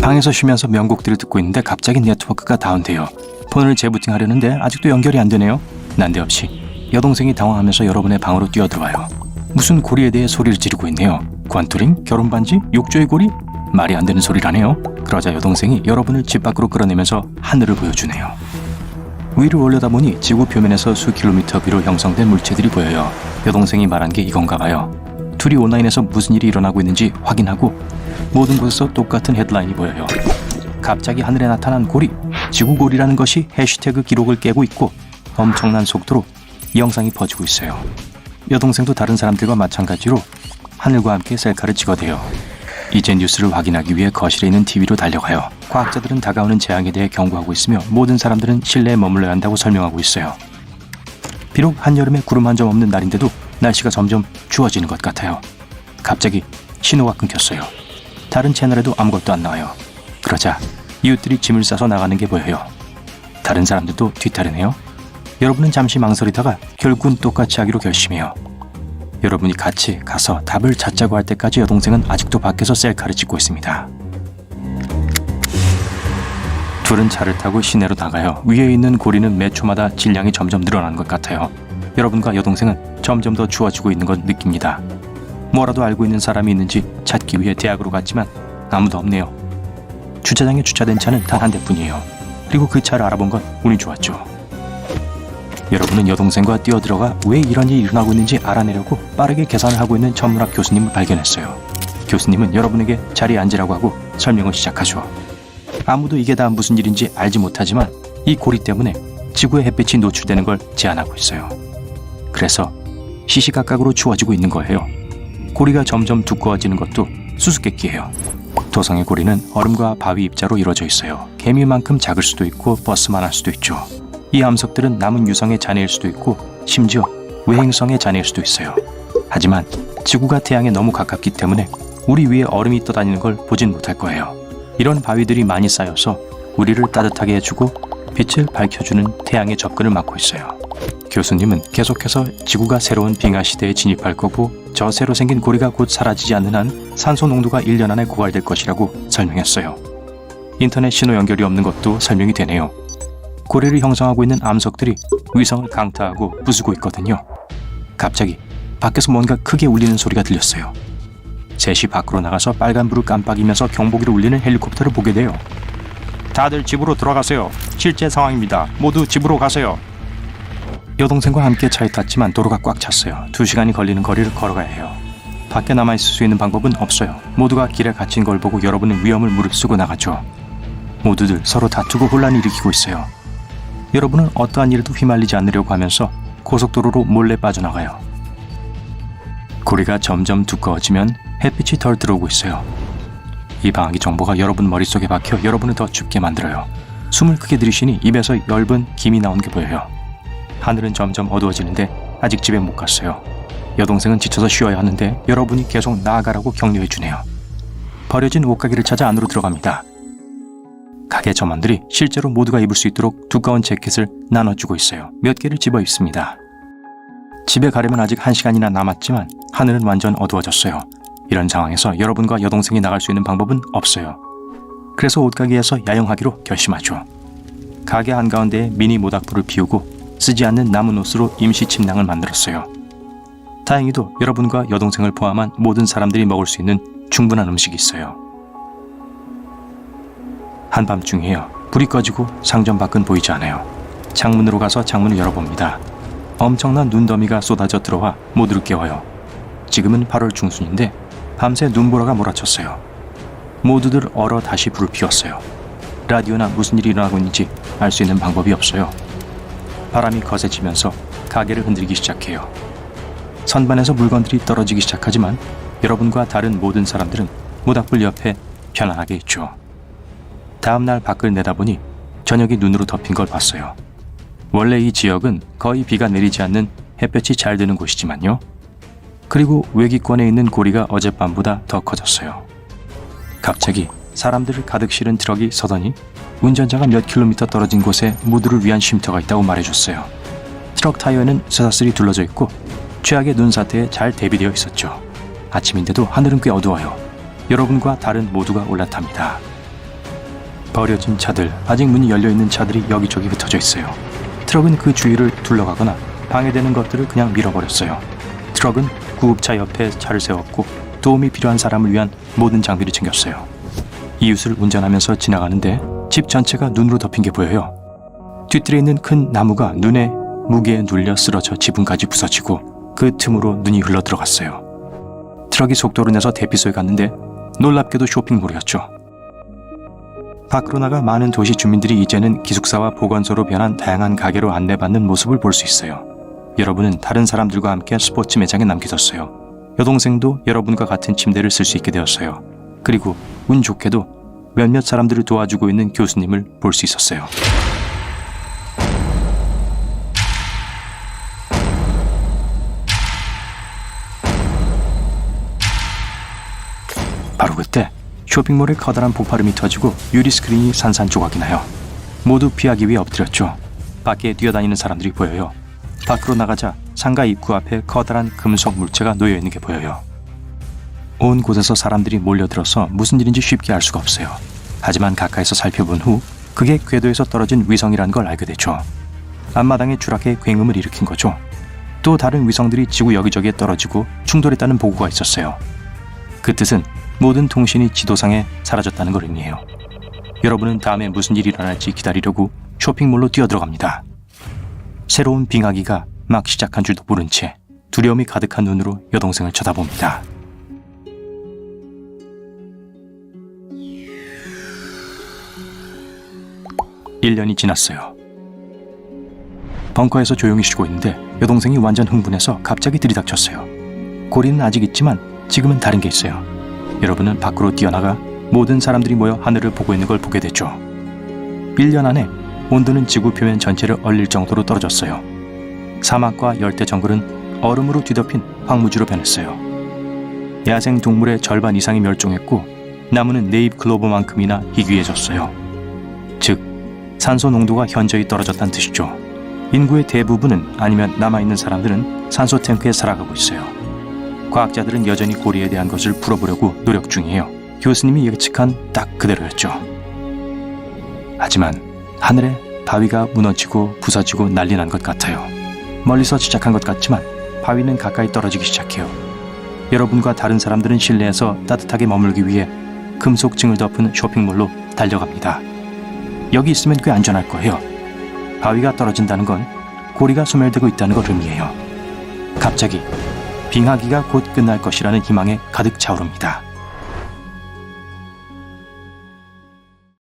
방에서 쉬면서 명곡들을 듣고 있는데 갑자기 네트워크가 다운돼요. 폰을 재부팅하려는데 아직도 연결이 안 되네요. 난데없이 여동생이 당황하면서 여러분의 방으로 뛰어들어와요. 무슨 고리에 대해 소리를 지르고 있네요. 관투링? 결혼반지? 욕조의 고리? 말이 안 되는 소리라네요. 그러자 여동생이 여러분을 집 밖으로 끌어내면서 하늘을 보여주네요. 위를 올려다보니 지구 표면에서 수 킬로미터 위로 형성된 물체들이 보여요. 여동생이 말한 게 이건가 봐요. 둘이 온라인에서 무슨 일이 일어나고 있는지 확인하고 모든 곳에서 똑같은 헤드라인이 보여요. 갑자기 하늘에 나타난 고리, 지구고리라는 것이 해시태그 기록을 깨고 있고 엄청난 속도로 영상이 퍼지고 있어요. 여동생도 다른 사람들과 마찬가지로 하늘과 함께 셀카를 찍어대요. 이제 뉴스를 확인하기 위해 거실에 있는 TV로 달려가요. 과학자들은 다가오는 재앙에 대해 경고하고 있으며 모든 사람들은 실내에 머물러야 한다고 설명하고 있어요. 비록 한여름에 구름 한 점 없는 날인데도 날씨가 점점 추워지는 것 같아요. 갑자기 신호가 끊겼어요. 다른 채널에도 아무것도 안 나와요. 그러자 이웃들이 짐을 싸서 나가는 게 보여요. 다른 사람들도 뒤따르네요. 여러분은 잠시 망설이다가 결국은 똑같이 하기로 결심해요. 여러분이 같이 가서 답을 찾자고 할 때까지 여동생은 아직도 밖에서 셀카를 찍고 있습니다. 둘은 차를 타고 시내로 나가요. 위에 있는 고리는 매 초마다 질량이 점점 늘어나는 것 같아요. 여러분과 여동생은 점점 더 추워지고 있는 걸 느낍니다. 뭐라도 알고 있는 사람이 있는지 찾기 위해 대학으로 갔지만 아무도 없네요. 주차장에 주차된 차는 단 한 대뿐이에요. 그리고 그 차를 알아본 건 운이 좋았죠. 여러분은 여동생과 뛰어들어가 왜 이런 일이 일어나고 있는지 알아내려고 빠르게 계산을 하고 있는 천문학 교수님을 발견했어요. 교수님은 여러분에게 자리에 앉으라고 하고 설명을 시작하죠. 아무도 이게 다 무슨 일인지 알지 못하지만 이 고리 때문에 지구의 햇빛이 노출되는 걸 제한하고 있어요. 그래서 시시각각으로 추워지고 있는 거예요. 고리가 점점 두꺼워지는 것도 수수께끼예요. 도성의 고리는 얼음과 바위 입자로 이루어져 있어요. 개미만큼 작을 수도 있고 버스만할 수도 있죠. 이 암석들은 남은 유성의 잔해일 수도 있고 심지어 외행성의 잔해일 수도 있어요. 하지만 지구가 태양에 너무 가깝기 때문에 우리 위에 얼음이 떠다니는 걸 보진 못할 거예요. 이런 바위들이 많이 쌓여서 우리를 따뜻하게 해주고 빛을 밝혀주는 태양의 접근을 막고 있어요. 교수님은 계속해서 지구가 새로운 빙하 시대에 진입할 거고 저 새로 생긴 고리가 곧 사라지지 않는 한 산소 농도가 1년 안에 고갈될 것이라고 설명했어요. 인터넷 신호 연결이 없는 것도 설명이 되네요. 고리를 형성하고 있는 암석들이 위성을 강타하고 부수고 있거든요. 갑자기 밖에서 뭔가 크게 울리는 소리가 들렸어요. 셋이 밖으로 나가서 빨간불을 깜빡이면서 경보기를 울리는 헬리콥터를 보게 돼요. 다들 집으로 들어가세요. 실제 상황입니다. 모두 집으로 가세요. 여동생과 함께 차에 탔지만 도로가 꽉 찼어요. 2시간이 걸리는 거리를 걸어가야 해요. 밖에 남아있을 수 있는 방법은 없어요. 모두가 길에 갇힌 걸 보고 여러분은 위험을 무릅쓰고 나갔죠. 모두들 서로 다투고 혼란을 일으키고 있어요. 여러분은 어떠한 일에도 휘말리지 않으려고 하면서 고속도로로 몰래 빠져나가요. 고리가 점점 두꺼워지면 햇빛이 덜 들어오고 있어요. 이 방학이 정보가 여러분 머릿속에 박혀 여러분을 더 춥게 만들어요. 숨을 크게 들이쉬니 입에서 엷은 김이 나오는 게 보여요. 하늘은 점점 어두워지는데 아직 집에 못 갔어요. 여동생은 지쳐서 쉬어야 하는데 여러분이 계속 나아가라고 격려해 주네요. 버려진 옷가게를 찾아 안으로 들어갑니다. 가게 점원들이 실제로 모두가 입을 수 있도록 두꺼운 재킷을 나눠주고 있어요. 몇 개를 집어 입습니다. 집에 가려면 아직 1시간이나 남았지만 하늘은 완전 어두워졌어요. 이런 상황에서 여러분과 여동생이 나갈 수 있는 방법은 없어요. 그래서 옷가게에서 야영하기로 결심하죠. 가게 한가운데에 미니 모닥불을 피우고 쓰지 않는 남은 옷으로 임시 침낭을 만들었어요. 다행히도 여러분과 여동생을 포함한 모든 사람들이 먹을 수 있는 충분한 음식이 있어요. 한밤중이에요. 불이 꺼지고 상점 밖은 보이지 않아요. 창문으로 가서 창문을 열어봅니다. 엄청난 눈더미가 쏟아져 들어와 모두를 깨워요. 지금은 8월 중순인데 밤새 눈보라가 몰아쳤어요. 모두들 얼어 다시 불을 피웠어요. 라디오나 무슨 일이 일어나고 있는지 알 수 있는 방법이 없어요. 바람이 거세지면서 가게를 흔들기 시작해요. 선반에서 물건들이 떨어지기 시작하지만 여러분과 다른 모든 사람들은 모닥불 옆에 편안하게 있죠. 다음날 밖을 내다보니 저녁이 눈으로 덮인 걸 봤어요. 원래 이 지역은 거의 비가 내리지 않는 햇볕이 잘 드는 곳이지만요. 그리고 외기권에 있는 고리가 어젯밤보다 더 커졌어요. 갑자기 사람들을 가득 실은 트럭이 서더니 운전자가 몇 킬로미터 떨어진 곳에 모두를 위한 쉼터가 있다고 말해줬어요. 트럭 타이어에는 쇠사슬이 둘러져 있고 최악의 눈 사태에 잘 대비되어 있었죠. 아침인데도 하늘은 꽤 어두워요. 여러분과 다른 모두가 올라탑니다. 버려진 차들, 아직 문이 열려있는 차들이 여기저기 흩어져 있어요. 트럭은 그 주위를 둘러가거나 방해되는 것들을 그냥 밀어버렸어요. 트럭은 구급차 옆에 차를 세웠고 도움이 필요한 사람을 위한 모든 장비를 챙겼어요. 이웃을 운전하면서 지나가는데 집 전체가 눈으로 덮인 게 보여요. 뒤뜰에 있는 큰 나무가 눈에 무게에 눌려 쓰러져 지붕까지 부서지고 그 틈으로 눈이 흘러 들어갔어요. 트럭이 속도를 내서 대피소에 갔는데 놀랍게도 쇼핑몰이었죠. 밖으로 나가 많은 도시 주민들이 이제는 기숙사와 보건소로 변한 다양한 가게로 안내받는 모습을 볼 수 있어요. 여러분은 다른 사람들과 함께 스포츠 매장에 남겨졌어요. 여동생도 여러분과 같은 침대를 쓸 수 있게 되었어요. 그리고 운 좋게도 몇몇 사람들을 도와주고 있는 교수님을 볼 수 있었어요. 바로 그때 쇼핑몰에 커다란 폭발음이 터지고 유리 스크린이 산산조각이 나요. 모두 피하기 위해 엎드렸죠. 밖에 뛰어다니는 사람들이 보여요. 밖으로 나가자 상가 입구 앞에 커다란 금속 물체가 놓여있는 게 보여요. 온 곳에서 사람들이 몰려들어서 무슨 일인지 쉽게 알 수가 없어요. 하지만 가까이서 살펴본 후 그게 궤도에서 떨어진 위성이라는 걸 알게 되죠. 앞마당에 추락해 굉음을 일으킨 거죠. 또 다른 위성들이 지구 여기저기에 떨어지고 충돌했다는 보고가 있었어요. 그 뜻은 모든 통신이 지도상에 사라졌다는 걸 의미해요. 여러분은 다음에 무슨 일이 일어날지 기다리려고 쇼핑몰로 뛰어들어갑니다. 새로운 빙하기가 막 시작한 줄도 모른 채 두려움이 가득한 눈으로 여동생을 쳐다봅니다. (1년이) 지났어요. 벙커에서 조용히 쉬고 있는데 여동생이 완전 흥분해서 갑자기 들이닥쳤어요. 고리는 아직 있지만 지금은 다른 게 있어요. 여러분은 밖으로 뛰어나가 모든 사람들이 모여 하늘을 보고 있는 걸 보게 됐죠. 1년 안에 온도는 지구 표면 전체를 얼릴 정도로 떨어졌어요. 사막과 열대 정글은 얼음으로 뒤덮인 황무지로 변했어요. 야생 동물의 절반 이상이 멸종했고 나무는 네잎 클로버만큼이나 희귀해졌어요. 즉, 산소 농도가 현저히 떨어졌다는 뜻이죠. 인구의 대부분은 아니면 남아있는 사람들은 산소 탱크에 살아가고 있어요. 과학자들은 여전히 고리에 대한 것을 풀어보려고 노력 중이에요. 교수님이 예측한 딱 그대로였죠. 하지만 하늘에 바위가 무너지고 부서지고 난리 난 것 같아요. 멀리서 시작한 것 같지만 바위는 가까이 떨어지기 시작해요. 여러분과 다른 사람들은 실내에서 따뜻하게 머물기 위해 금속층을 덮은 쇼핑몰로 달려갑니다. 여기 있으면 꽤 안전할 거예요. 바위가 떨어진다는 건 고리가 소멸되고 있다는 걸 의미해요. 갑자기 빙하기가 곧 끝날 것이라는 희망에 가득 차오릅니다.